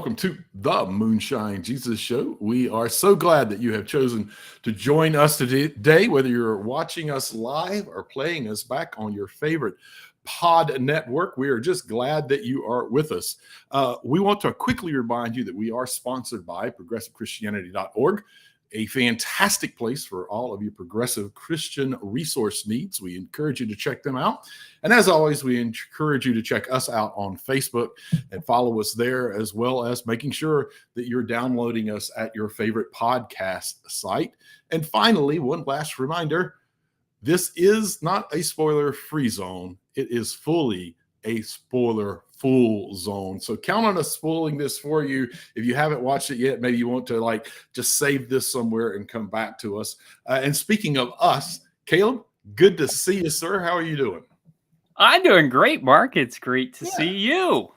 welcome to the Moonshine Jesus Show. We are so glad that you have chosen to join us today, whether you're watching us live or playing us back on your favorite pod network. We are just glad that you are with us. We want to quickly remind you that we are sponsored by progressivechristianity.org, a fantastic place for all of your progressive Christian resource needs. We encourage you to check them out. And as always, we encourage you to check us out on Facebook and follow us there, as well as making sure that you're downloading us at your favorite podcast site. And finally, one last reminder, this is not a spoiler-free zone. It is fully a spoiler-full zone. So count on us spoiling this for you. If you haven't watched it yet, maybe you want to just save this somewhere and come back to us. And speaking of us, Caleb, good to see you, sir. How are you doing? I'm doing great, Mark. It's great to see you.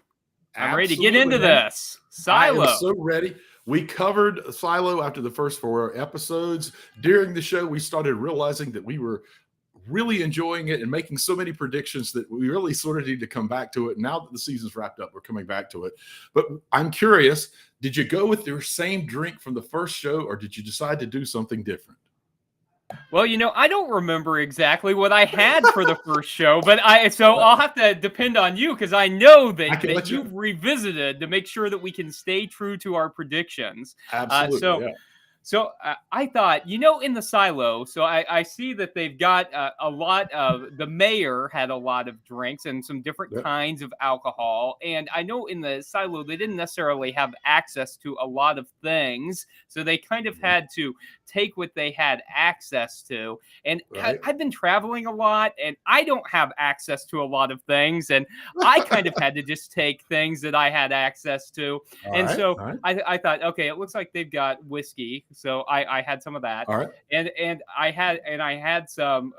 I'm ready to get into this. Silo. I am so ready. We covered Silo after the first 4 episodes. During the show, we started realizing that we were really enjoying it and making so many predictions that we really sort of need to come back to it. Now that the season's wrapped up, we're coming back to it. But I'm curious, did you go with your same drink from the first show, or did you decide to do something different? Well, I don't remember exactly what I had for the first show, but I'll have to depend on you, because I know that you've revisited to make sure that we can stay true to our predictions. Absolutely. So I thought, in the Silo, so I see that they've got a lot of, the mayor had a lot of drinks and some different kinds of alcohol. And I know in the Silo, they didn't necessarily have access to a lot of things. So they kind of had to take what they had access to. And I've been traveling a lot, and I don't have access to a lot of things. And I kind of had to just take things that I had access to. I thought, okay, it looks like they've got whiskey. So I had some of that. All right. And I had some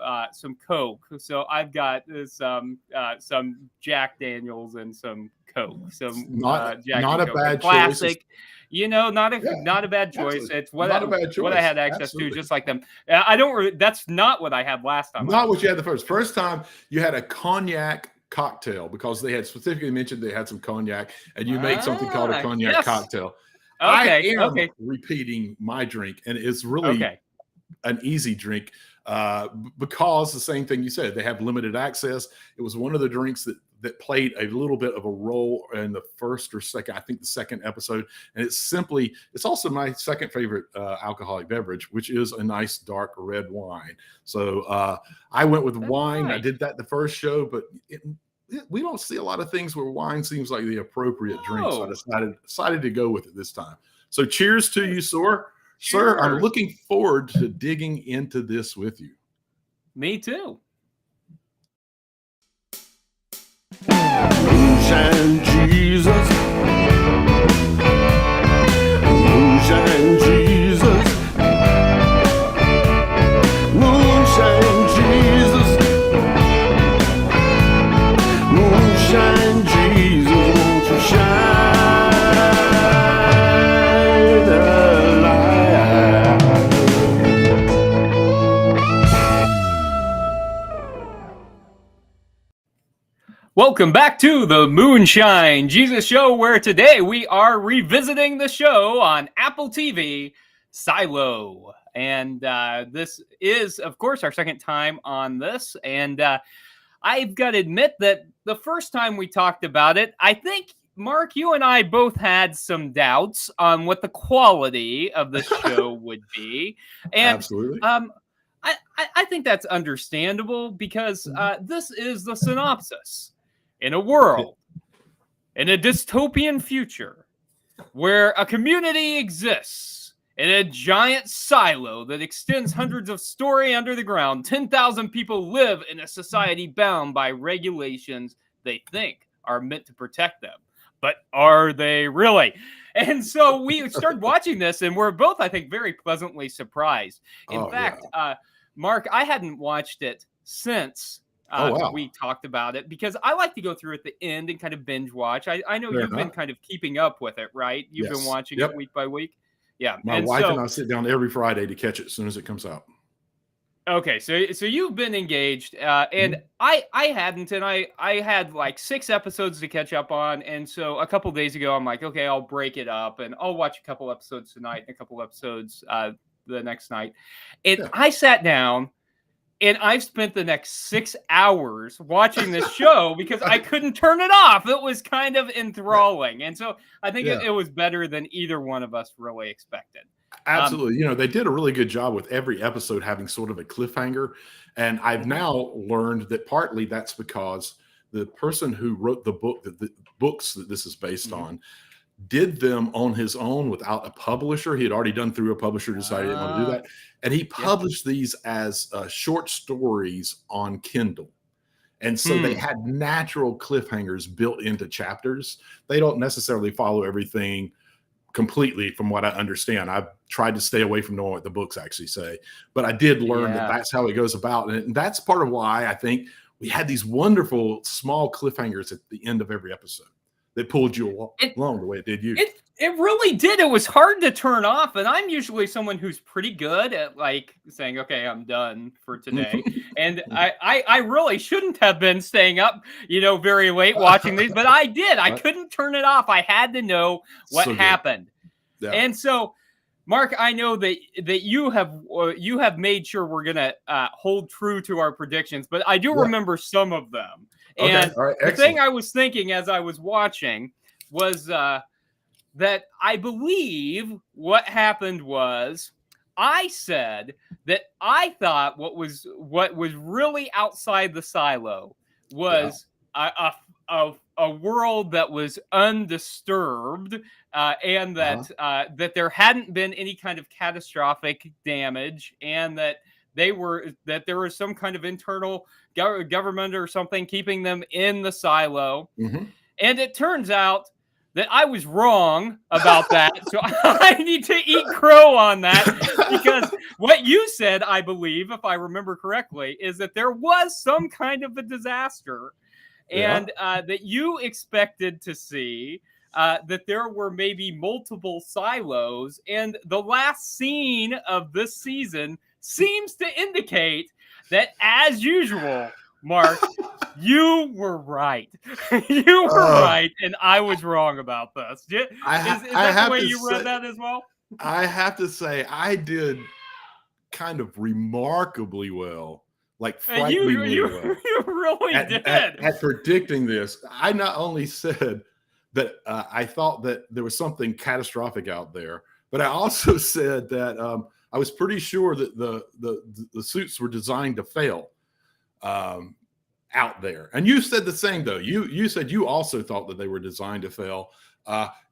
Coke. So I've got some Jack Daniels and some Coke. Not a bad classic. choice. Not a bad choice. Absolutely. It's what I had access to, just like them. That's not what I had last time. Not what you had the first time. You had a cognac cocktail, because they had specifically mentioned they had some cognac, and you made something called a cognac cocktail. I am repeating my drink, and it's really an easy drink because the same thing you said, they have limited access. It was one of the drinks that played a little bit of a role in the first or second, I think the second episode. And it's also my second favorite alcoholic beverage, which is a nice dark red wine. So I went with wine. Right. I did that the first show, but we don't see a lot of things where wine seems like the appropriate drink. So I decided to go with it this time. So cheers to you, sir. Sir, I'm looking forward to digging into this with you. Me too. Moonshine Jesus. Moonshine Jesus. Moonshine Jesus. Moonshine Jesus, won't you shine a light? Welcome back to the Moonshine Jesus Show, where today we are revisiting the show on Apple TV, Silo. And this is, of course, our second time on this. And I've got to admit that the first time we talked about it, I think, Mark, you and I both had some doubts on what the quality of the show would be. And absolutely. I think that's understandable, because this is the synopsis. In a world, in a dystopian future, where a community exists in a giant silo that extends hundreds of stories under the ground, 10,000 people live in a society bound by regulations they think are meant to protect them. But are they really? And so we started watching this, and we're both, I think, very pleasantly surprised. In fact, Mark, I hadn't watched it since we talked about it, because I like to go through at the end and kind of binge watch. I know you've been kind of keeping up with it, right? You've been watching it week by week. Yeah. My wife and I sit down every Friday to catch it as soon as it comes out. Okay, so you've been engaged, and I hadn't, and I had like 6 episodes to catch up on, and so a couple days ago I'm like, okay, I'll break it up, and I'll watch a couple episodes tonight and a couple episodes the next night, and Yeah. I sat down. And I've spent the next 6 hours watching this show because I couldn't turn it off. It was kind of enthralling. And so I think Yeah. it was better than either one of us really expected. Absolutely. They did a really good job with every episode having sort of a cliffhanger. And I've now learned that partly that's because the person who wrote the books that this is based on did them on his own without a publisher. He had already done through a publisher, decided he didn't want to do that. And he published these as short stories on Kindle. And so they had natural cliffhangers built into chapters. They don't necessarily follow everything completely from what I understand. I've tried to stay away from knowing what the books actually say, but I did learn that that's how it goes about. And that's part of why I think we had these wonderful small cliffhangers at the end of every episode that pulled you along the way it did you. It really did. It was hard to turn off. And I'm usually someone who's pretty good at like saying, okay, I'm done for today. And I really shouldn't have been staying up, very late watching these, but I did. I couldn't turn it off. I had to know what happened. Yeah. And so, Mark, I know that you have made sure we're going to hold true to our predictions, but I do remember some of them. Okay. And Right. the thing I was thinking as I was watching was that I believe what happened was I said that I thought what was really outside the silo was a world that was undisturbed and that that there hadn't been any kind of catastrophic damage, and that there was some kind of internal government or something keeping them in the silo. And it turns out that I was wrong about that. So I need to eat crow on that, because what you said, I believe, if I remember correctly, is that there was some kind of a disaster, and that you expected to see that there were maybe multiple silos. And the last scene of this season seems to indicate that, as usual, Mark, you were right. You were right, and I was wrong about this. Is that the way you read that as well? I have to say, I did kind of remarkably well, like frighteningly well. You really did. At predicting this. I not only said that I thought that there was something catastrophic out there, but I also said that I was pretty sure that the suits were designed to fail. Out there. And you said the same, though. You said you also thought that they were designed to fail.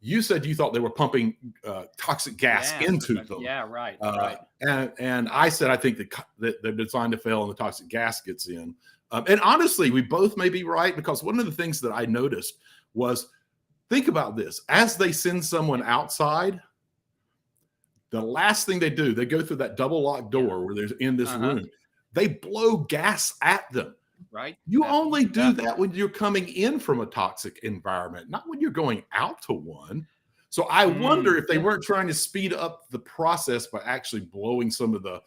You said you thought they were pumping toxic gas into them. Yeah, right. And I said I think that they're designed to fail and the toxic gas gets in. And honestly, we both may be right, because one of the things that I noticed was, think about this. As they send someone outside, the last thing they do, they go through that double locked door where they're in this room. They blow gas at them. Right. You only do that when you're coming in from a toxic environment, not when you're going out to one. So I wonder if they weren't trying to speed up the process by actually blowing some of the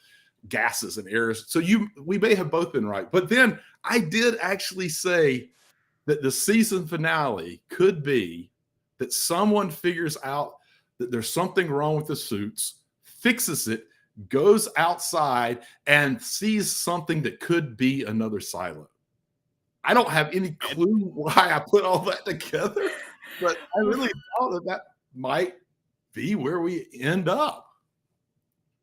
gases and airs. So we may have both been right. But then I did actually say that the season finale could be that someone figures out that there's something wrong with the suits, fixes it, goes outside and sees something that could be another silo. I don't have any clue why I put all that together, but I really thought that might be where we end up.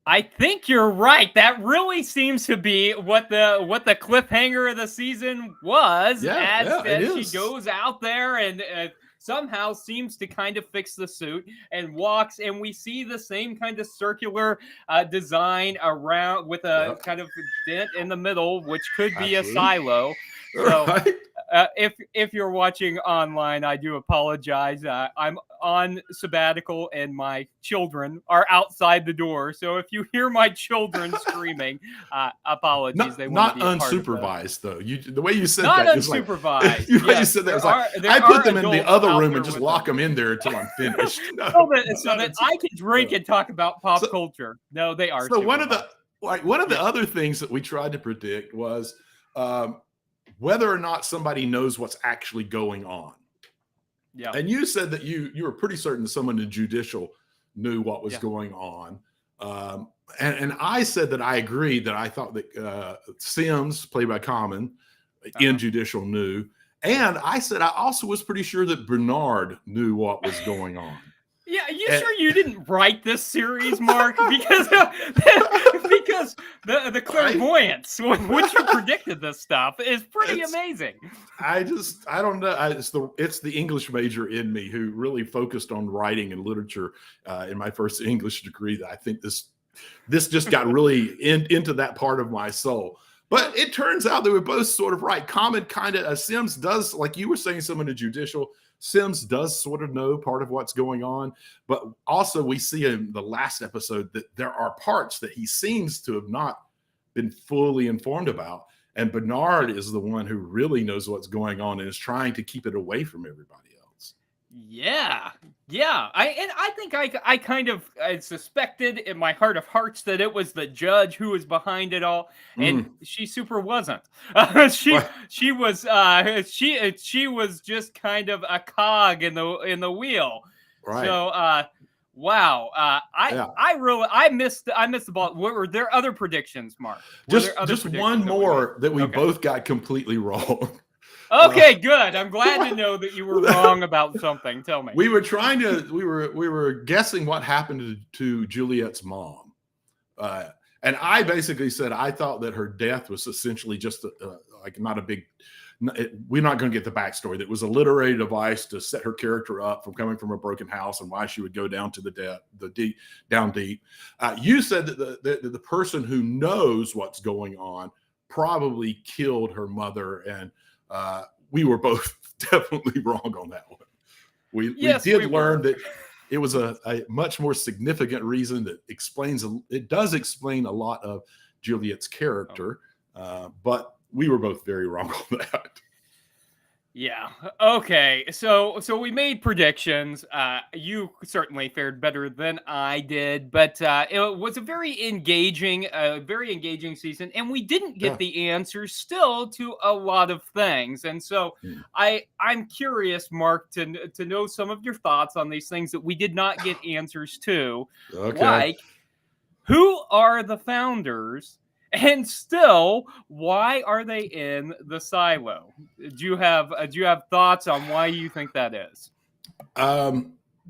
I think you're right. That really seems to be what the cliffhanger of the season was. As she goes out there and somehow seems to kind of fix the suit and walks, and we see the same kind of circular design around with a kind of dent in the middle, which could be a silo. So if you're watching online, I do apologize. I'm on sabbatical and my children are outside the door. So if you hear my children screaming, apologies. They not unsupervised, though. The way you said not that unsupervised. You said that was like, I put them in the other room and just lock them in there until I'm finished. So that I can drink and talk about pop culture. No, they are. So like one of the other things that we tried to predict was whether or not somebody knows what's actually going on. Yeah. And you said that you were pretty certain that someone in judicial knew what was going on. And I said that I agreed, that I thought that Sims, played by Common, in judicial knew. And I said I also was pretty sure that Bernard knew what was going on. Yeah, are you sure you didn't write this series, Mark? Because the clairvoyance with which you predicted this stuff is pretty amazing. I don't know. It's the English major in me who really focused on writing and literature in my first English degree. That I think this just got really into that part of my soul. But it turns out that we're both sort of right. Common kind of Sims does, like you were saying, someone in judicial. Sims does sort of know part of what's going on, but also we see in the last episode that there are parts that he seems to have not been fully informed about. And Bernard is the one who really knows what's going on and is trying to keep it away from everybody else. Yeah. I think I kind of suspected in my heart of hearts that it was the judge who was behind it all, and she super wasn't. She was just kind of a cog in the wheel. Right. So wow. I missed the ball. Were there other predictions, Mark? Just one more that we both got completely wrong. Okay, good. I'm glad to know that you were wrong about something. Tell me. We were guessing what happened to Juliet's mom. And I basically said I thought that her death was essentially just not a big, we're not going to get the backstory. That was a literary device to set her character up from coming from a broken house and why she would go down to down deep. You said that the person who knows what's going on probably killed her mother, and we were both definitely wrong on that one. We did learn that it was a much more significant reason that does explain a lot of Juliet's character, but we were both very wrong on that. Yeah. Okay. So we made predictions. You certainly fared better than I did, but it was a very engaging season, and we didn't get the answers still to a lot of things. And so I'm curious, Mark, to know some of your thoughts on these things that we did not get answers to. Okay. Like, who are the founders? And still, why are they in the silo? Do you have thoughts on why you think that is?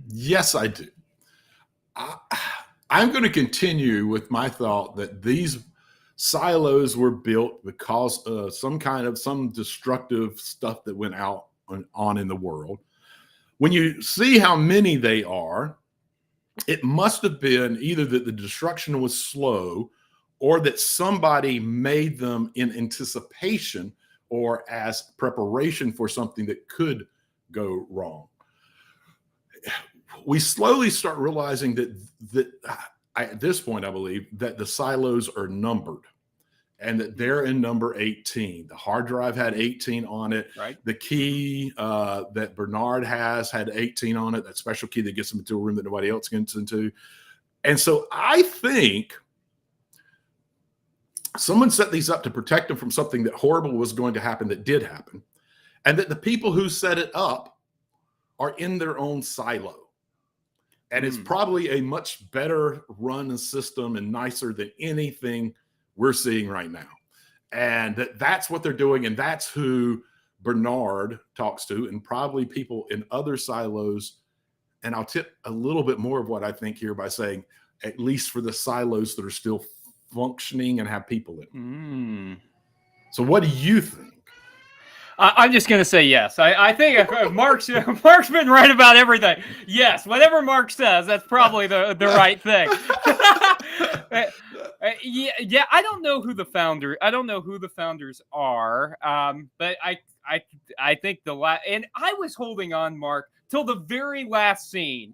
Yes, I do. I'm going to continue with my thought that these silos were built because of some destructive stuff that went on in the world. When you see how many they are, it must have been either that the destruction was slow, or that somebody made them in anticipation or as preparation for something that could go wrong. We slowly start realizing that at this point, I believe that the silos are numbered and that they're in number 18. The hard drive had 18 on it. Right. The key that Bernard had 18 on it, that special key that gets them into a room that nobody else gets into. And so I think someone set these up to protect them from something that horrible was going to happen, that did happen, and that the people who set it up are in their own silo. And it's probably a much better run system and nicer than anything we're seeing right now. And that's what they're doing, and that's who Bernard talks to, and probably people in other silos. And I'll tip a little bit more of what I think here by saying, at least for the silos that are still functioning and have people in them. So what do you think? I'm just going to say yes. I think Mark's been right about everything. Yes, whatever Mark says, that's probably the right thing. Yeah. I don't know who the founders are. But I think and I was holding on, Mark, till the very last scene.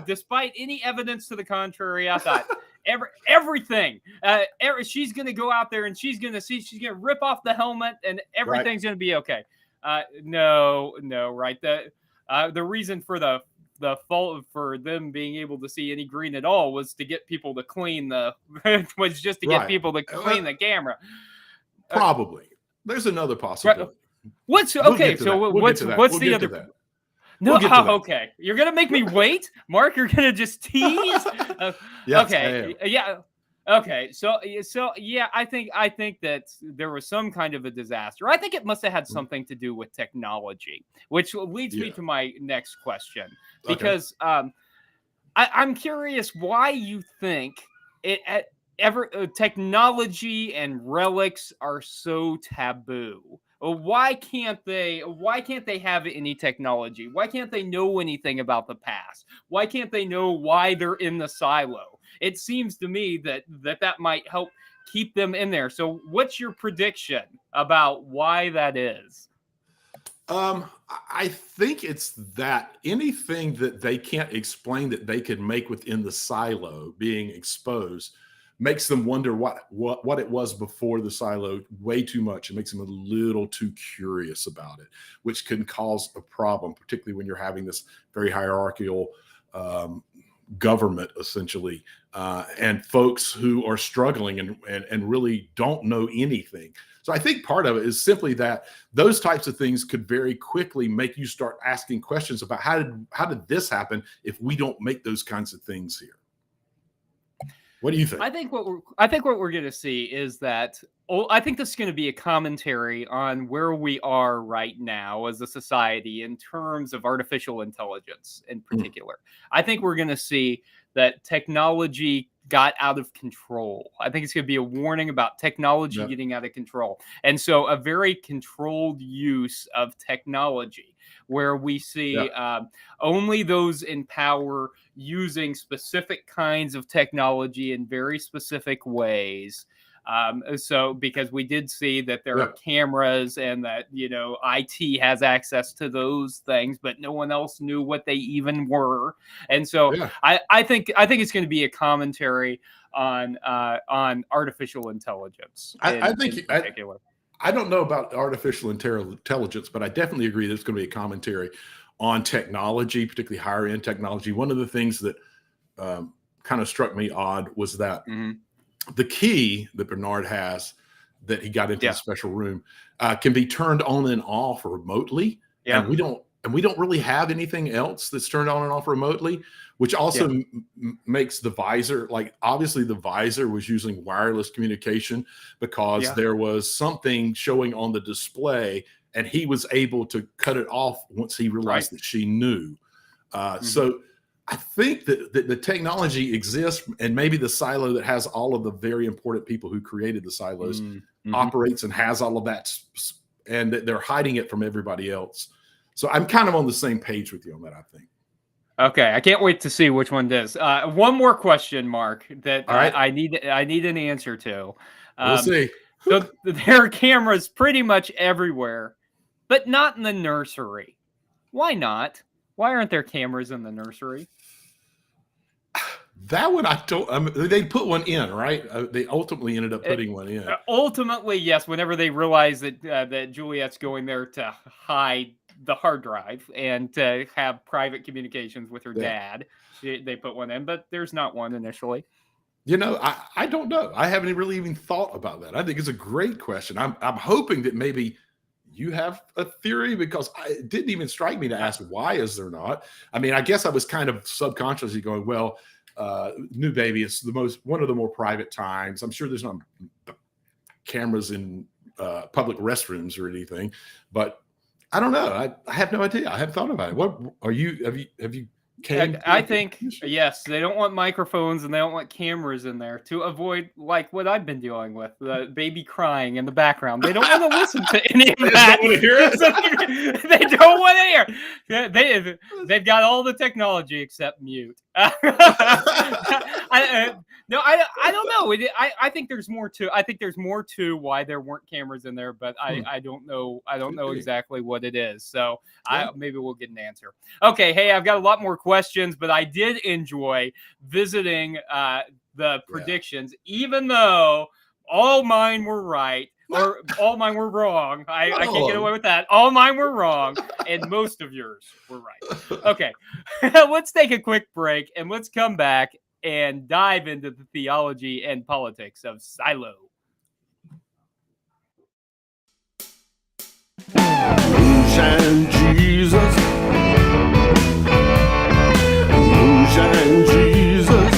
Despite any evidence to the contrary, I thought everything. She's gonna go out there and she's gonna rip off the helmet and everything's gonna be okay. No, right. The reason for the fault for them being able to see any green at all was to get people to clean the was just to get Right. people to clean the camera. Probably. There's another possibility. What's We'll okay? get to So that. We'll what's get to that. what's We'll the get other? to that. No, We'll get to that. okay. You're gonna make me wait, Mark. You're gonna just tease. Yes, Okay, I am. yeah. Okay, so yeah, I think that there was some kind of a disaster. I think it must have had something to do with technology, which leads me Yeah. to my next question, Okay. because I'm curious why you think technology and relics are so taboo. Why can't they have any technology? Why can't they know anything about the past? Why can't they know why they're in the silo? It seems to me that might help keep them in there. So what's your prediction about why that is? I think it's that anything that they can't explain that they could make within the silo being exposed makes them wonder what it was before the silo way too much. It makes them a little too curious about it, which can cause a problem, particularly when you're having this very hierarchical government, essentially, and folks who are struggling and really don't know anything. So I think part of it is simply that those types of things could very quickly make you start asking questions about how did this happen if we don't make those kinds of things here. What do you think? I think what we're going to see is that I think this is going to be a commentary on where we are right now as a society in terms of artificial intelligence in particular. I think we're going to see that technology got out of control. I think it's going to be a warning about technology getting out of control. And so a very controlled use of technology where we see only those in power using specific kinds of technology in very specific ways. So because we did see that there are cameras and that, IT has access to those things, but no one else knew what they even were. And so I think it's going to be a commentary on artificial intelligence. I think I don't know about artificial intelligence, but I definitely agree that it's going to be a commentary on technology, particularly higher end technology. One of the things that kind of struck me odd was that the key that Bernard has that he got into the special room can be turned on and off remotely. And we don't really have anything else that's turned on and off remotely, which also makes the visor, like obviously the visor was using wireless communication because there was something showing on the display and he was able to cut it off once he realized that she knew. So I think that the technology exists, and maybe the silo that has all of the very important people who created the silos operates and has all of that, and that they're hiding it from everybody else. So I'm kind of on the same page with you on that, I think. Okay, I can't wait to see which one does. One more question, Mark, that I need an answer to. We'll see. So there are cameras pretty much everywhere, but not in the nursery. Why not? Why aren't there cameras in the nursery? That one, they put one in, right? They ultimately ended up putting one in. Ultimately, yes. Whenever they realize that Juliet's going there to hide the hard drive and to have private communications with her dad, they put one in, but there's not one initially. I don't know. I haven't really even thought about that. I think it's a great question. I'm hoping that maybe you have a theory, because it didn't even strike me to ask why is there not. I mean, I guess I was kind of subconsciously going, well, new baby, it's one of the more private times. I'm sure there's not cameras in public restrooms or anything, but I don't know. I have no idea. I haven't thought about it. What are you? Have you? I think yes, they don't want microphones and they don't want cameras in there to avoid like what I've been dealing with, the baby crying in the background. They don't want to listen to any of that. They don't want to hear it. They don't want to hear. They've got all the technology except mute. I don't know. I think there's more to. I think there's more to why there weren't cameras in there, but I don't know. I don't know exactly what it is. So maybe we'll get an answer. Okay. Hey, I've got a lot more questions, but I did enjoy visiting the predictions, even though all mine were right. or all mine were wrong. I can't all get of away with that. All mine were wrong, and most of yours were right. Okay, let's take a quick break, and let's come back and dive into the theology and politics of Silo. Moonshine Jesus. Moonshine Jesus.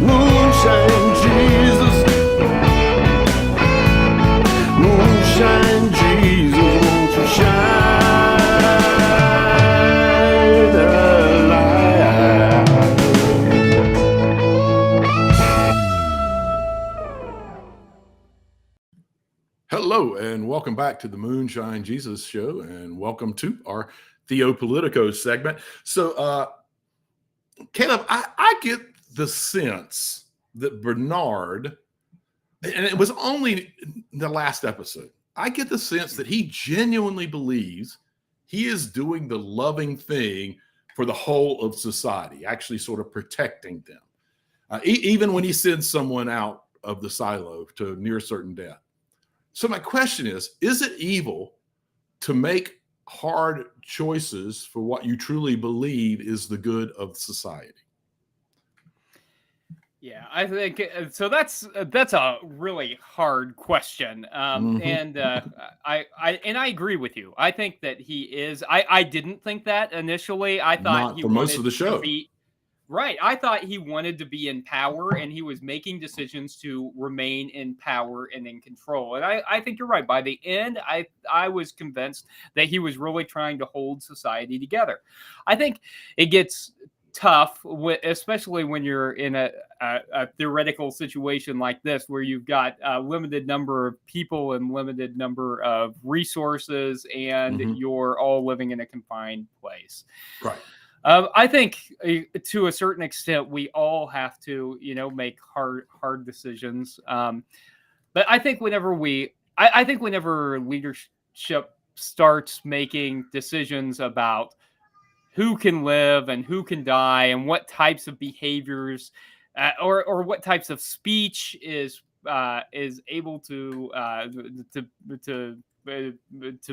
Moonshine Jesus. Moonshine Jesus, won't you shine a light? Hello, and welcome back to the Moonshine Jesus Show, and welcome to our Theopolitico segment. So, Caleb, I get the sense that Bernard, and it was only the last episode, I get the sense that he genuinely believes he is doing the loving thing for the whole of society, actually sort of protecting them, even when he sends someone out of the silo to near certain death. So my question is it evil to make hard choices for what you truly believe is the good of society? Yeah, I think so. That's a really hard question, and I agree with you. I think that he is. I didn't think that initially. I thought Not he for most wanted of the show. to be right. I thought he wanted to be in power, and he was making decisions to remain in power and in control. And I think you're right. By the end, I was convinced that he was really trying to hold society together. I think it gets tough, especially when you're in a theoretical situation like this, where you've got a limited number of people and limited number of resources, and you're all living in a confined place. Right. I think to a certain extent, we all have to, make hard decisions. But I think whenever whenever leadership starts making decisions about who can live and who can die, and what types of behaviors or what types of speech is able to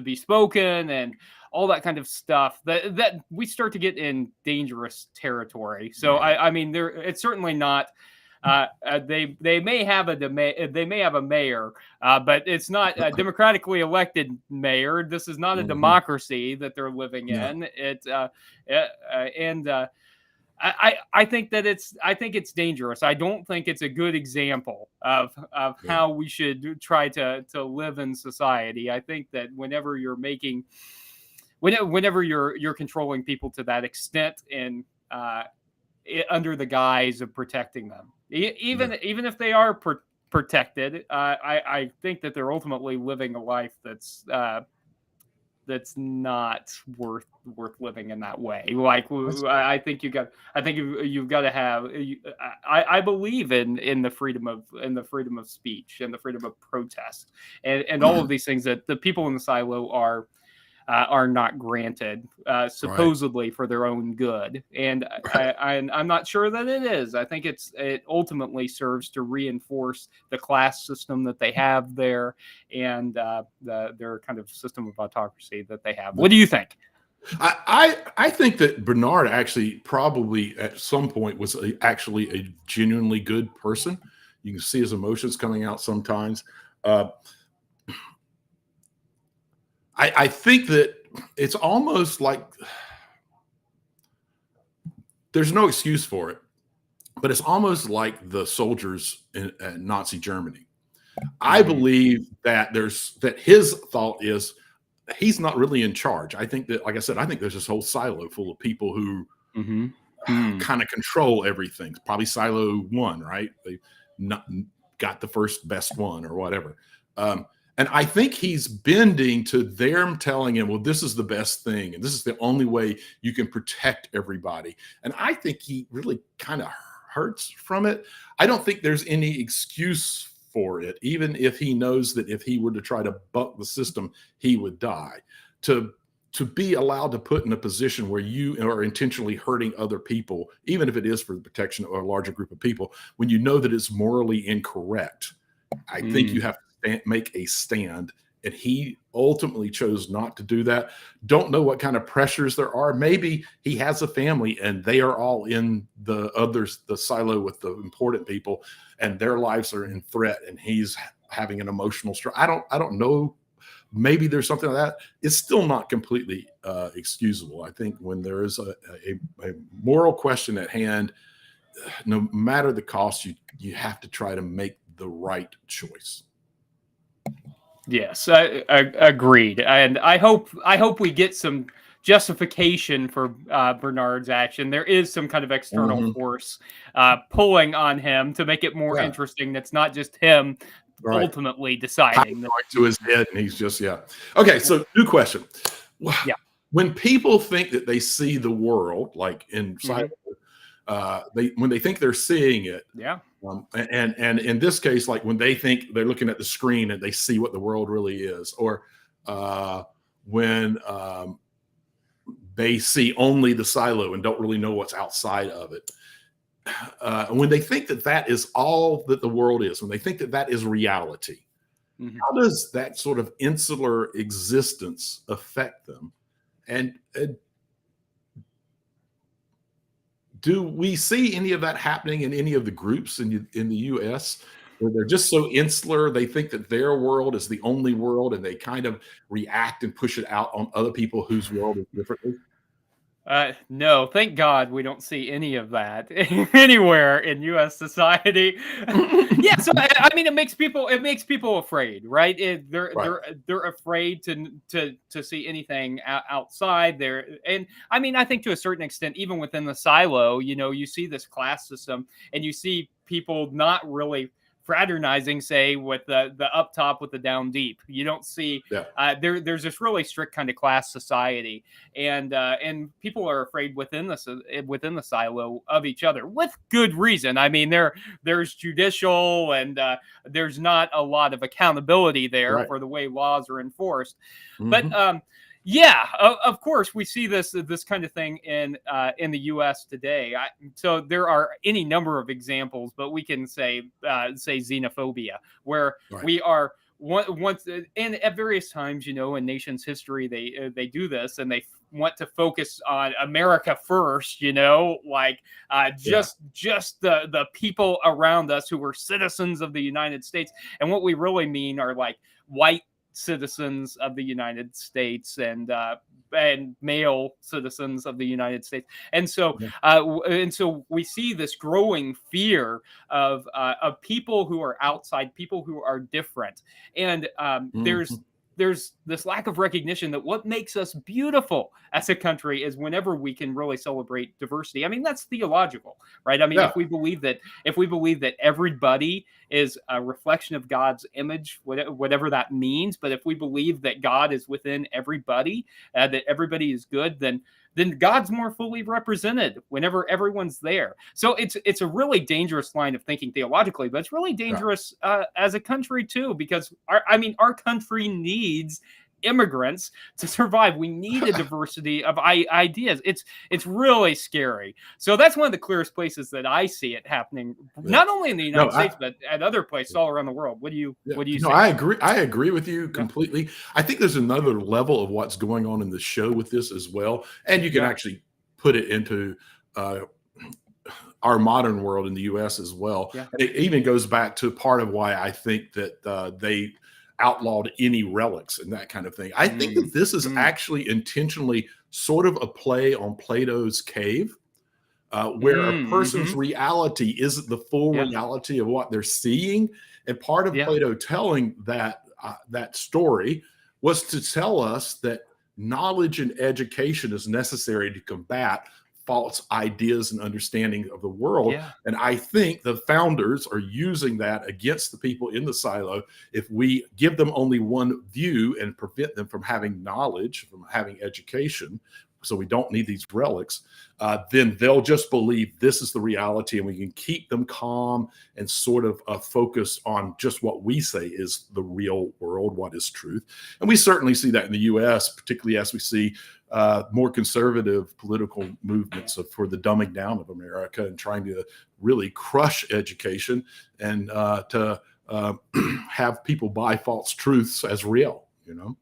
be spoken, and all that kind of stuff, that we start to get in dangerous territory. So I mean, it's certainly not. They may have a mayor, but it's not a democratically elected mayor. This is not a democracy that they're living in. I think that it's dangerous. I don't think it's a good example of how we should try to live in society. I think that whenever you're controlling people to that extent, and under the guise of protecting them, even if they are protected, I think that they're ultimately living a life that's not worth living in that way. Like, I think you've got to have. I believe in the freedom of speech and the freedom of protest, and all of these things that the people in the silo are not granted, supposedly for their own good. And I'm not sure that it is. I think it ultimately serves to reinforce the class system that they have there, and their kind of system of autocracy that they have. What do you think? I think that Bernard actually probably at some point was actually a genuinely good person. You can see his emotions coming out sometimes. I think that it's almost like there's no excuse for it, but it's almost like the soldiers in Nazi Germany. I believe that his thought is he's not really in charge. I think that, like I said, I think there's this whole silo full of people who kind of control everything. Probably silo one, right? They got the first best one or whatever. And I think he's bending to them telling him, well, this is the best thing, and this is the only way you can protect everybody. And I think he really kind of hurts from it. I don't think there's any excuse for it, even if he knows that if he were to try to buck the system, he would die. To be allowed to put in a position where you are intentionally hurting other people, even if it is for the protection of a larger group of people, when you know that it's morally incorrect, I think you have to make a stand. And he ultimately chose not to do that. Don't know what kind of pressures there are. Maybe he has a family and they are all in the silo with the important people, and their lives are in threat, and he's having an emotional struggle. I don't know. Maybe there's something like that. It's still not completely excusable. I think when there is a moral question at hand, no matter the cost, you have to try to make the right choice. Yes, I agreed, and I hope we get some justification for Bernard's action. There is some kind of external force pulling on him to make it more interesting. That's not just him ultimately deciding. To his head, and he's just Okay, so new question. Yeah. When people think that they see the world, like inside, when they think they're seeing it, and in this case, like when they think they're looking at the screen and they see what the world really is, or when they see only the silo and don't really know what's outside of it. When they think that that is all that the world is, when they think that that is reality, how does that sort of insular existence affect them? And do we see any of that happening in any of the groups in the U.S., where they're just so insular, they think that their world is the only world, and they kind of react and push it out on other people whose world is differently? No, thank God we don't see any of that anywhere in U.S. society. So I mean, it makes people afraid, right? They're afraid to see anything outside there. And I mean, I think to a certain extent, even within the silo, you see this class system, and you see people not really fraternizing, say, with the up top with the down deep. You don't see there's this really strict kind of class society, and people are afraid within the silo of each other, with good reason. I mean, there's judicial, and there's not a lot of accountability there for the way laws are enforced. But of course, we see this kind of thing in the U.S. today. So there are any number of examples, but we can say xenophobia, where we are once and at various times, in nations' history, they do this, and they want to focus on America first, just the people around us who were citizens of the United States, and what we really mean are like white citizens of the United States and male citizens of the United States, and so we see this growing fear of people who are outside, people who are different, and there's this lack of recognition that what makes us beautiful as a country is whenever we can really celebrate diversity. I mean, that's theological, right? I mean, if we believe that everybody is a reflection of God's image, whatever that means, but if we believe that God is within everybody, that everybody is good, then God's more fully represented whenever everyone's there. So it's a really dangerous line of thinking theologically, but it's really dangerous as a country too, because our country needs immigrants to survive. We need a diversity of ideas. It's really scary. So that's one of the clearest places that I see it happening, not only in the United States, but at other places all around the world. What do you say? I agree with you completely. I think there's another level of what's going on in the show with this as well, and you can actually put it into our modern world in the U.S. as well. It even goes back to part of why I think that they outlawed any relics and that kind of thing. I think that this is actually intentionally sort of a play on Plato's cave, where a person's reality isn't the full reality of what they're seeing. And part of Plato telling that story was to tell us that knowledge and education is necessary to combat false ideas and understanding of the world. And I think the founders are using that against the people in the silo. If we give them only one view and prevent them from having knowledge, from having education, so we don't need these relics, then they'll just believe this is the reality, and we can keep them calm and sort of focus on just what we say is the real world, what is truth. And we certainly see that in the U.S., particularly as we see more conservative political movements for the dumbing down of America and trying to really crush education and to uh, have people buy false truths as real, you know?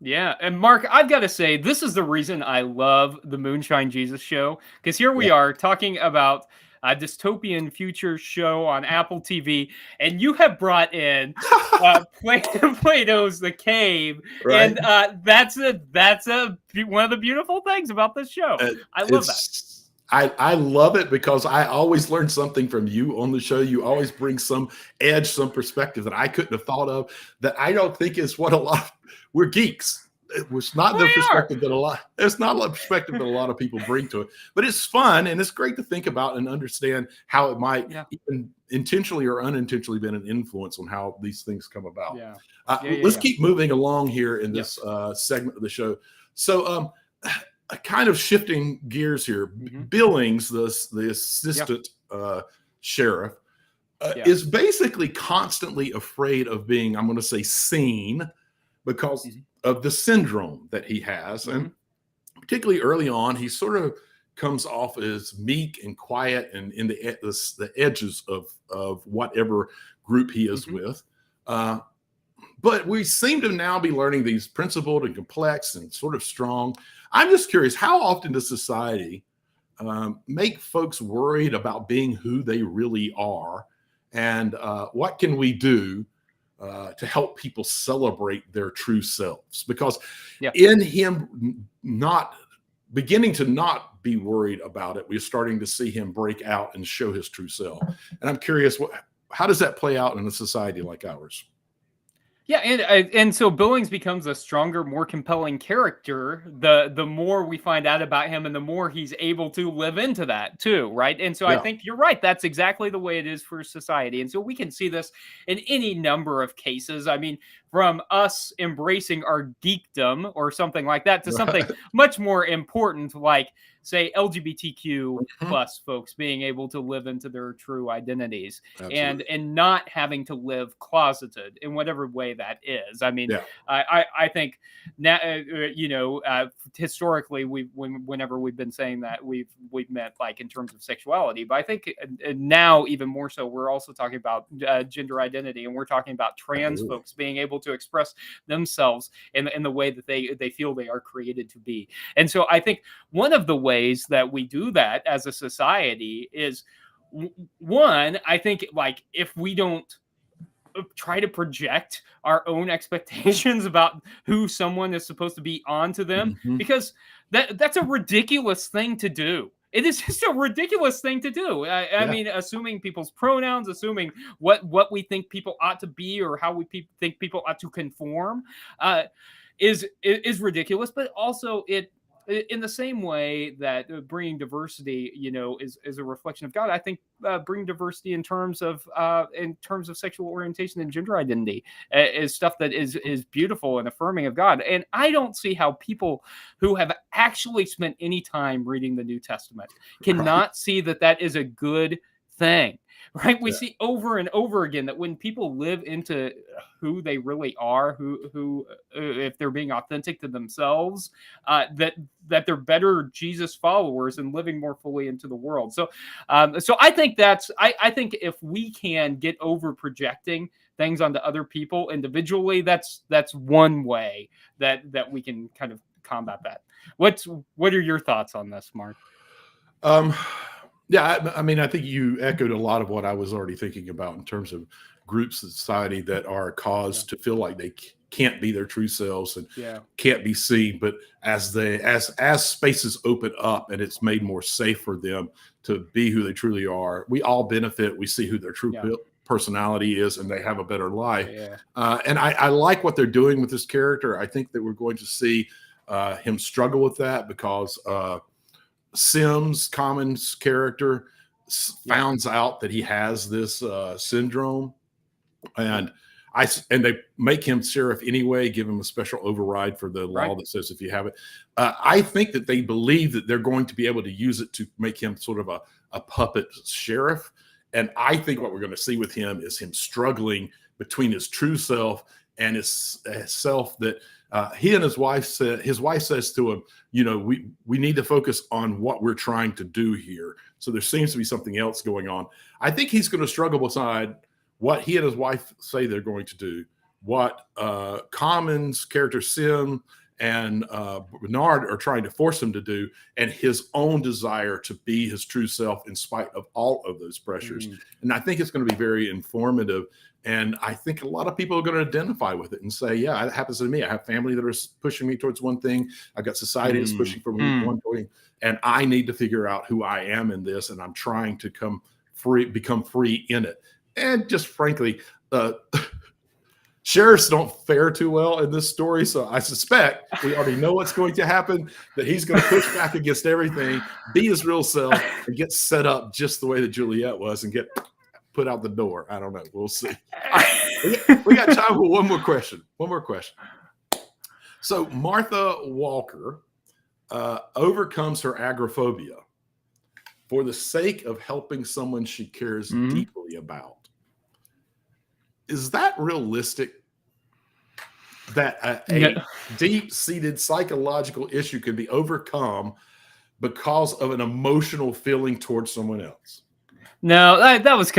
Yeah, and Mark, I've got to say, this is the reason I love the Moonshine Jesus show, because here we are talking about a dystopian future show on Apple TV, and you have brought in Plato's The Cave, Right. and that's one of the beautiful things about this show. I love that. I love it because I always learn something from you on the show. You always bring some edge, some perspective that I couldn't have thought of, that I don't think is what we're geeks. It was not the perspective that it's not a perspective that a lot of people bring to it, but it's fun and it's great to think about and understand how it might even intentionally or unintentionally been an influence on how these things come about. Let's keep moving along here in this segment of the show. So, kind of shifting gears here, Billings, the assistant sheriff, is basically constantly afraid of being, I'm going to say, seen because of the syndrome that he has. And particularly early on, he sort of comes off as meek and quiet and in the edges of whatever group he is with. But we seem to now be learning these principled and complex and sort of strong. I'm just curious, how often does society make folks worried about being who they really are? And what can we do to help people celebrate their true selves? Because in him not beginning to not be worried about it, we're starting to see him break out and show his true self. And I'm curious, how does that play out in a society like ours? Yeah, and so Billings becomes a stronger, more compelling character the more we find out about him, and the more he's able to live into that too, right? And so I think you're right. That's exactly the way it is for society. And so we can see this in any number of cases. I mean, from us embracing our geekdom or something like that to something much more important, like, say, LGBTQ plus folks being able to live into their true identities and not having to live closeted in whatever way that is. I mean, I think now, historically, whenever we've been saying that, we've meant like in terms of sexuality, but I think now even more so, we're also talking about gender identity, and we're talking about trans folks being able to express themselves in the way that they feel they are created to be. And so I think one of the ways that we do that as a society is, one, I think, like, if we don't try to project our own expectations about who someone is supposed to be onto them, because that's a ridiculous thing to do. It is just a ridiculous thing to do. I mean, assuming people's pronouns, assuming what we think people ought to be or how we think people ought to conform, is ridiculous. But also, in the same way that bringing diversity, is a reflection of God, I think bringing diversity in terms of sexual orientation and gender identity is stuff that is beautiful and affirming of God. And I don't see how people who have actually spent any time reading the New Testament cannot see that is a good thing. Right? We see over and over again that when people live into who they really are, who if they're being authentic to themselves, that they're better Jesus followers and living more fully into the world. So I think I think if we can get over projecting things onto other people individually, that's one way that we can kind of combat that. What are your thoughts on this, Mark? Yeah, I mean, I think you echoed a lot of what I was already thinking about in terms of groups of society that are caused to feel like they can't be their true selves and can't be seen. But as spaces open up and it's made more safe for them to be who they truly are, we all benefit. We see who their true personality is, and they have a better life. And I like what they're doing with this character. I think that we're going to see him struggle with that because Sims, Common's character, finds out that he has this syndrome, and they make him sheriff anyway, give him a special override for the law that says if you have it. I think that they believe that they're going to be able to use it to make him sort of a puppet sheriff. And I think what we're going to see with him is him struggling between his true self and his self that he and his wife says to him, we need to focus on what we're trying to do here. So there seems to be something else going on. I think he's going to struggle what he and his wife say they're going to do, what Common's character Sim and Bernard are trying to force him to do, and his own desire to be his true self in spite of all of those pressures. And I think it's going to be very informative. And I think a lot of people are going to identify with it and say, yeah, it happens to me. I have family that are pushing me towards one thing. I've got society that's pushing for me one thing. And I need to figure out who I am in this. And I'm trying to become free in it. And just frankly, sheriffs don't fare too well in this story. So I suspect we already know what's going to happen, that he's going to push back against everything, be his real self, and get set up just the way that Juliet was and get put out the door. I don't know. We'll see. We got time for one more question. So Martha Walker overcomes her agoraphobia for the sake of helping someone she cares deeply about. Is that realistic? That a deep-seated psychological issue can be overcome because of an emotional feeling towards someone else? No, that was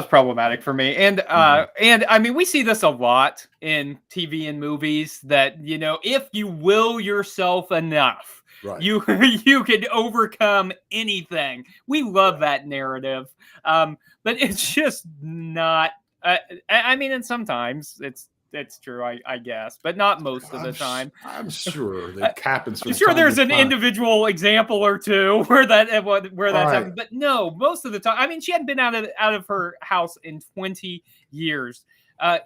problematic for me. And I mean, we see this a lot in TV and movies that, if you will yourself enough, right, you can overcome anything. We love that narrative. But it's just not, I mean, and sometimes it's true, I guess, but not most of the time. I'm sure that happens. I'm sure there's an individual example or two where that's happened, but no, most of the time. I mean, she hadn't been out of her house in 20 years. I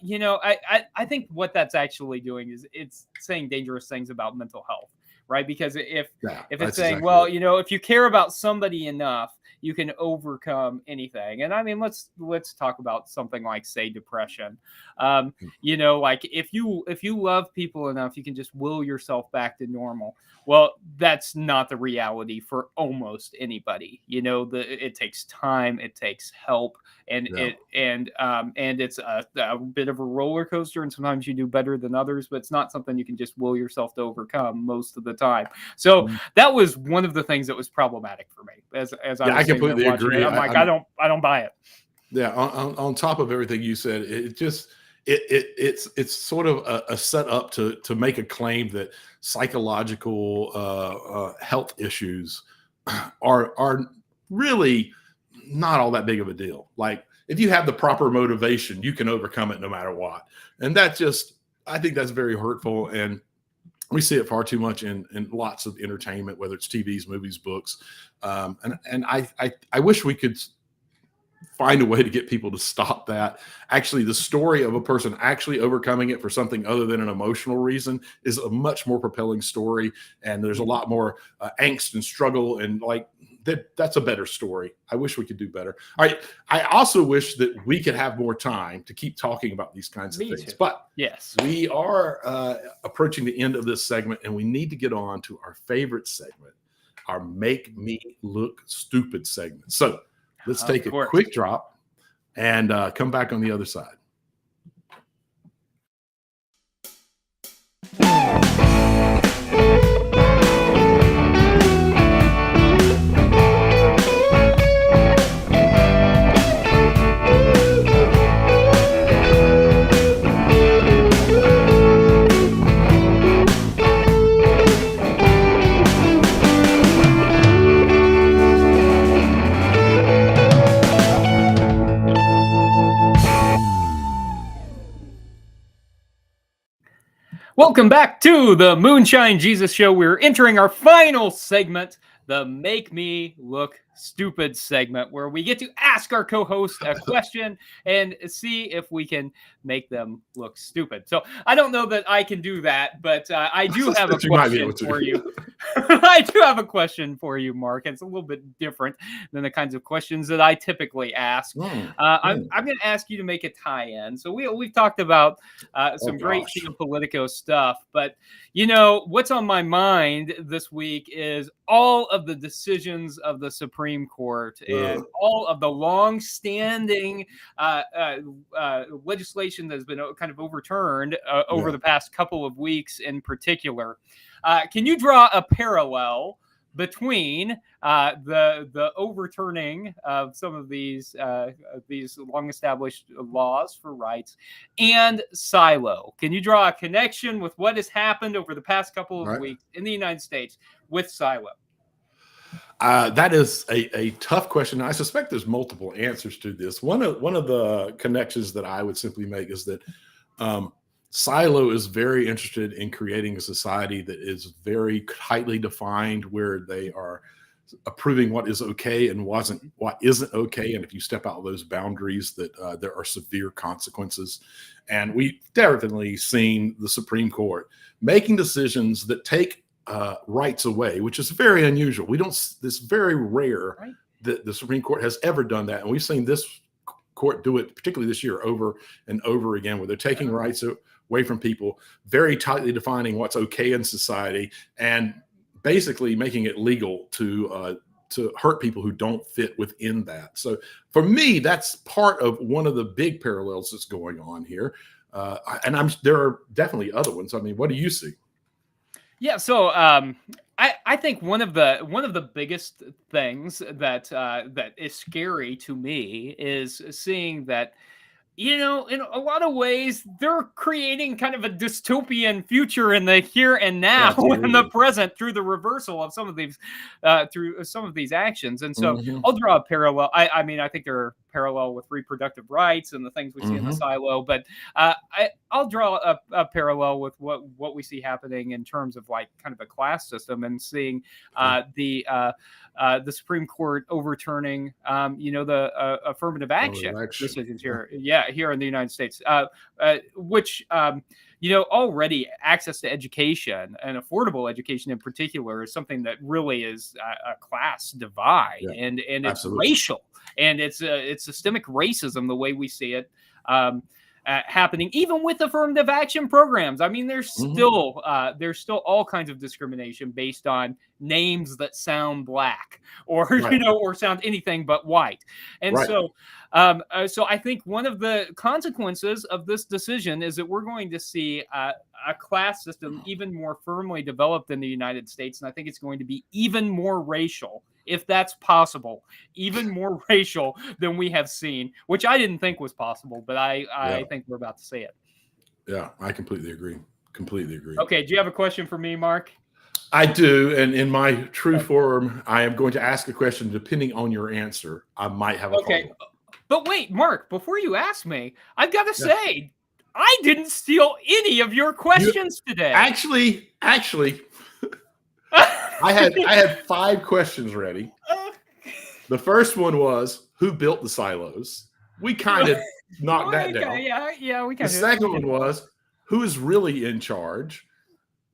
think what that's actually doing is it's saying dangerous things about mental health, right? Because if it's saying, exactly, well, if you care about somebody enough, you can overcome anything. And I mean, let's talk about something like, say, depression. Like if you love people enough, you can just will yourself back to normal. Well, that's not the reality for almost anybody. It takes time, it takes help, and it's a bit of a roller coaster. And sometimes you do better than others, but it's not something you can just will yourself to overcome most of the time. So that was one of the things that was problematic for me. As I completely agree. I'm like, I don't buy it. Yeah. On top of everything you said, it's sort of a setup to make a claim that psychological health issues are really not all that big of a deal. Like, if you have the proper motivation, you can overcome it no matter what. And I think that's very hurtful. And we see it far too much in lots of entertainment, whether it's TVs, movies, books. And I wish we could find a way to get people to stop that. Actually, the story of a person actually overcoming it for something other than an emotional reason is a much more propelling story. And there's a lot more angst and struggle, and that's a better story. I wish we could do better. All right. I also wish that we could have more time to keep talking about these kinds of things. But yes, we are approaching the end of this segment, and we need to get on to our favorite segment, our Make Me Look Stupid segment. So let's take a quick drop and come back on the other side. Welcome back to the Moonshine Jesus Show. We're entering our final segment, the Make Me Look Stupid segment, where we get to ask our co-host a question and see if we can make them look stupid. So I don't know that I can do that, but I do have a question for you. I do have a question for you, Mark. It's a little bit different than the kinds of questions that I typically ask. I'm going to ask you to make a tie-in. So we've talked about some great Politico stuff, but what's on my mind this week is all of the decisions of the Supreme Court and all of the long-standing legislation that has been kind of overturned over the past couple of weeks in particular. Can you draw a parallel between the overturning of some of these long established laws for rights and silo. Can you draw a connection with what has happened over the past couple of weeks in the United States with silo? That is a tough question. I suspect there's multiple answers to this. One of the connections that I would simply make is that Silo is very interested in creating a society that is very tightly defined, where they are approving what is okay and what isn't okay. And if you step out of those boundaries, that there are severe consequences. And we've definitely seen the Supreme Court making decisions that take rights away, which is very unusual. It's very rare that the Supreme Court has ever done that. And we've seen this court do it, particularly this year, over and over again, where they're taking rights away from people, very tightly defining what's okay in society, and basically making it legal to hurt people who don't fit within that. So for me, that's part of one of the big parallels that's going on here. And there are definitely other ones. I mean, what do you see? Yeah, so I think one of the biggest things that is scary to me is seeing that, in a lot of ways, they're creating kind of a dystopian future in the here and now, in the present, through the reversal of some of these actions. And so I'll draw a parallel. I mean, I think there are parallel with reproductive rights and the things we see in the silo, but I'll draw a parallel with what we see happening in terms of like kind of a class system, and seeing the Supreme Court overturning the affirmative action decisions here in the United States, which already access to education and affordable education in particular is something that really is a class divide, and it's racial, and it's systemic racism the way we see it happening, even with affirmative action programs. I mean, there's still all kinds of discrimination based on names that sound black, or or sound anything but white. And so I think one of the consequences of this decision is that we're going to see a class system even more firmly developed in the United States, and I think it's going to be even more racial, if that's possible, even more racial than we have seen, which I didn't think was possible, but I think we're about to see it. Yeah, I completely agree. Okay, do you have a question for me, Mark? I do, and in my true form, I am going to ask a question. Depending on your answer, I might have a follow-up. But wait, Mark, before you ask me, I've got to say, I didn't steal any of your questions today. Actually, I had 5 questions ready. The first one was, who built the silos? We kind of knocked that down. Yeah, we kind of. The second one was, who is really in charge?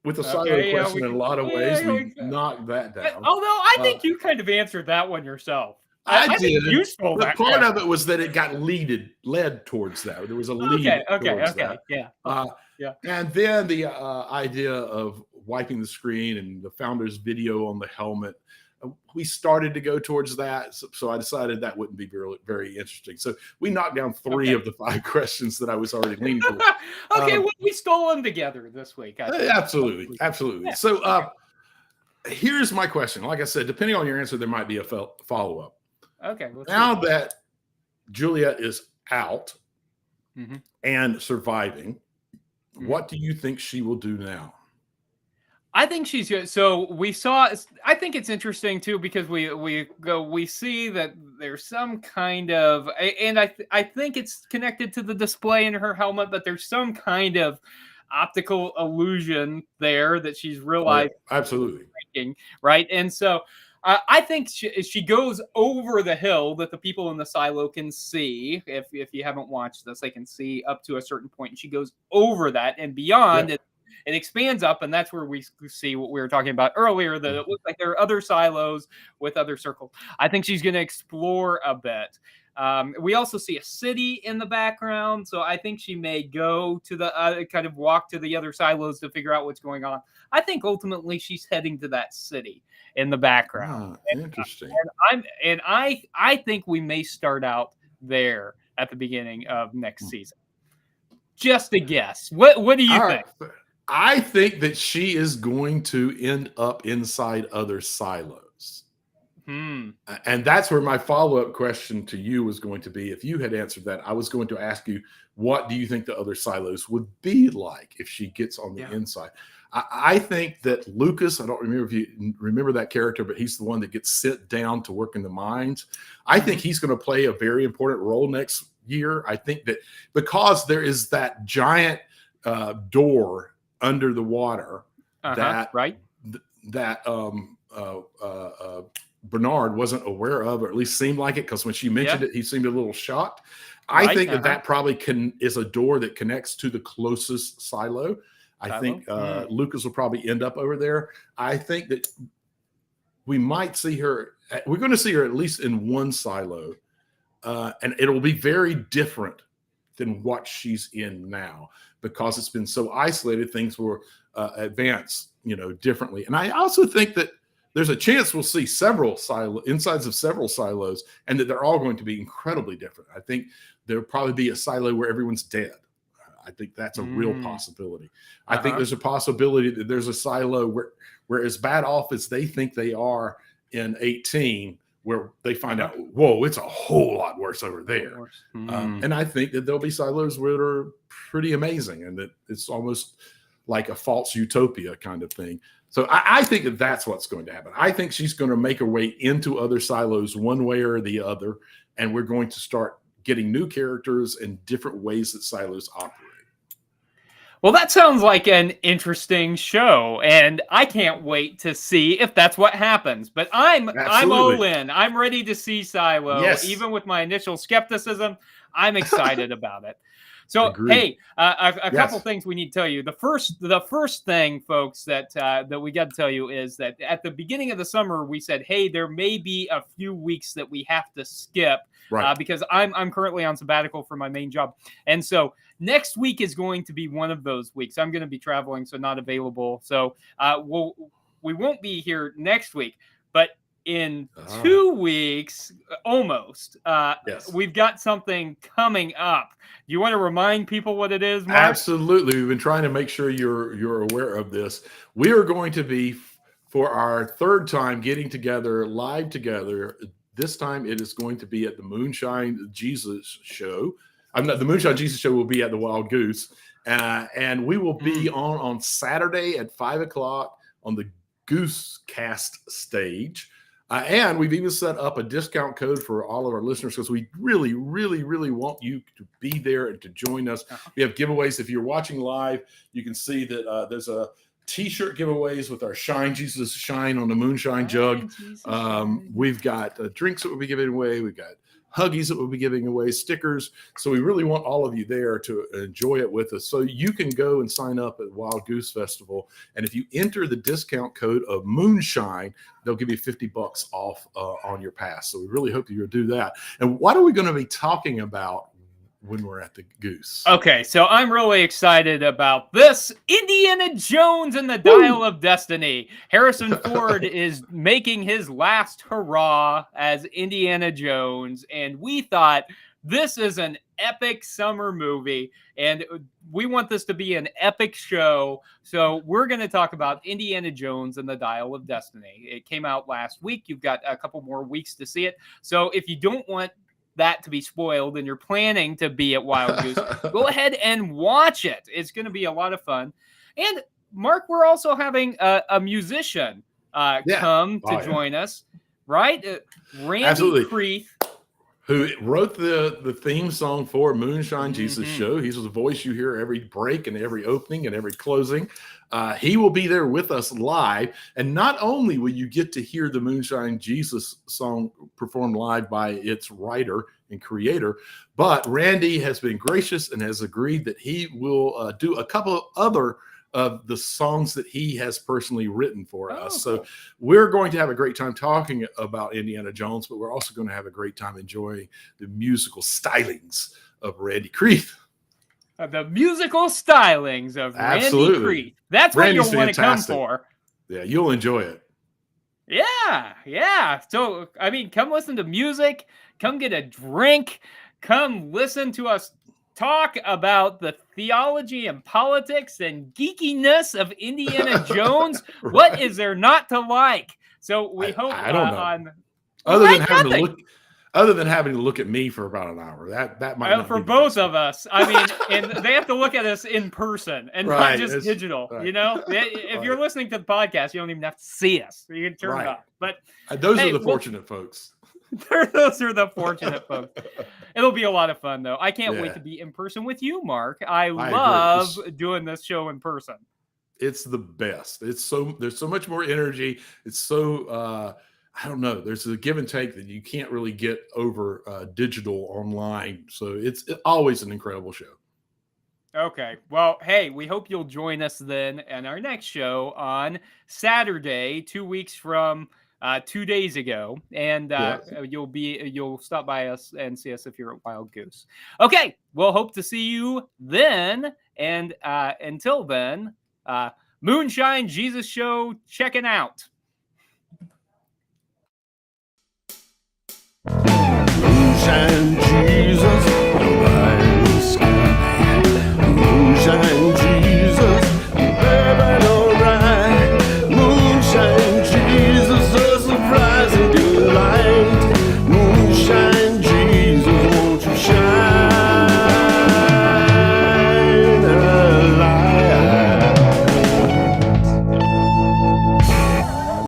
With the silo question, in a lot of ways, we knocked that down. Although I think you kind of answered that one yourself. I did. Useful. But part of it was that it got led towards that. There was a lead towards that. Yeah. And then the idea of wiping the screen and the founder's video on the helmet, we started to go towards that. So I decided that wouldn't be very, very interesting. So we knocked down 3 of the 5 questions that I was already leaning towards. Well, we stole them together this week. Absolutely. Yeah. So here's my question. Like I said, depending on your answer, there might be a follow-up. Okay. Now that Juliet is out and surviving, what do you think she will do now? I think she's good. So I think it's interesting too, because we see that there's some kind of, and I think it's connected to the display in her helmet, but there's some kind of optical illusion there that she's realized. Absolutely. Right. And so I think she goes over the hill that the people in the silo can see. If you haven't watched this, they can see up to a certain point, and she goes over that and beyond. It expands up, and that's where we see what we were talking about earlier, that it looks like there are other silos with other circles. I think she's going to explore a bit. We also see a city in the background, so I think she may go to the kind of walk to the other silos to figure out what's going on. I think ultimately she's heading to that city in the background. Interesting. And I think we may start out there at the beginning of next season. Just a guess. What do you think? I think that she is going to end up inside other silos. And that's where my follow-up question to you was going to be. If you had answered that, I was going to ask you, what do you think the other silos would be like if she gets on the inside? I think that Lucas, I don't remember if you remember that character, but he's the one that gets sent down to work in the mines. I think he's going to play a very important role next year. I think that because there is that giant door under the water that Bernard wasn't aware of, or at least seemed like it, because when she mentioned it, he seemed a little shocked. I think that probably is a door that connects to the closest silo. I think Lucas will probably end up over there. I think that we might see her. We're going to see her at least in one silo, and it'll be very different than what she's in now, because it's been so isolated. Things will advance, differently. And I also think that there's a chance we'll see insides of several silos, and that they're all going to be incredibly different. I think there'll probably be a silo where everyone's dead. I think that's a real possibility. I think there's a possibility that there's a silo where as bad off as they think they are in 18, where they find out, whoa, it's a whole lot worse over there. And I think that there'll be silos where are pretty amazing, and that it's almost like a false utopia kind of thing. So I think that that's what's going to happen. I think she's going to make her way into other silos one way or the other, and we're going to start getting new characters and different ways that silos operate. Well, that sounds like an interesting show, and I can't wait to see if that's what happens. But I'm all in. I'm ready to see Silo, even with my initial skepticism. I'm excited about it. So, hey, a couple things we need to tell you. The first thing, folks, that we got to tell you is that at the beginning of the summer, we said, hey, there may be a few weeks that we have to skip because I'm currently on sabbatical for my main job. And so next week is going to be one of those weeks. I'm going to be traveling, so not available. So we won't be here next week. But in 2 weeks, almost, we've got something coming up. Do you want to remind people what it is, Mark? Absolutely. We've been trying to make sure you're aware of this. We are going to be, for our third time, getting together, live together. This time it is going to be at the Moonshine Jesus show. The Moonshine Jesus show will be at the Wild Goose. And we will be on Saturday at 5 o'clock on the Goose Cast stage. And we've even set up a discount code for all of our listeners, because we really, really, really want you to be there and to join us. We have giveaways. If you're watching live, you can see that there's a T-shirt giveaways with our Shine Jesus Shine on the Moonshine jug. We've got drinks that we'll be giving away. We've got Huggies that we'll be giving away, stickers. So we really want all of you there to enjoy it with us. So you can go and sign up at Wild Goose Festival. And if you enter the discount code of Moonshine, they'll give you $50 off on your pass. So we really hope you'll do that. And what are we going to be talking about when we're at the Goose? Okay, so I'm really excited about this. Indiana Jones and the Dial of Destiny. Harrison Ford is making his last hurrah as Indiana Jones, and we thought this is an epic summer movie, and we want this to be an epic show. So we're going to talk about Indiana Jones and the Dial of Destiny. It came out last week. You've got a couple more weeks to see it. So if you don't want that to be spoiled and you're planning to be at Wild Goose, go ahead and watch it. It's going to be a lot of fun. And Mark, we're also having a musician come to join us, right? Randy Creeth, who wrote the theme song for Moonshine Jesus show. He's the voice you hear every break and every opening and every closing. He will be there with us live. And not only will you get to hear the Moonshine Jesus song performed live by its writer and creator, but Randy has been gracious and has agreed that he will do a couple other of the songs that he has personally written for us. So we're going to have a great time talking about Indiana Jones, but we're also going to have a great time enjoying the musical stylings of Randy Creeth. The musical stylings of Randy Creeth. That's Randy's what you'll want to come for. Yeah, you'll enjoy it. Yeah. So, I mean, come listen to music. Come get a drink. Come listen to us talk about the theology and politics and geekiness of Indiana Jones. Right. What is there not to like? So we hope I don't know. on Other Right, than having nothing. to look, other than having to look at me for about an hour, that might not for be the both best. of us. I mean, and they have to look at us in person and Right, not just it's- digital. right. You know, if Right. you're listening to the podcast, you don't even have to see us. You can turn Right. it off. But Those Hey, are the well- fortunate folks. those are the fortunate folks. It'll be a lot of fun, though. I can't Yeah. wait to be in person with you, Mark. I agree. love doing this show in person. It's the best. There's so much more energy. It's so I don't know. There's a give and take that you can't really get over digital online. So it's always an incredible show. Okay. Well, hey, we hope you'll join us then in our next show on Saturday, 2 weeks from 2 days ago, and you'll stop by us and see us if you're at Wild Goose. Okay. We'll hope to see you then, and until then, Moonshine Jesus Show checking out. Moonshine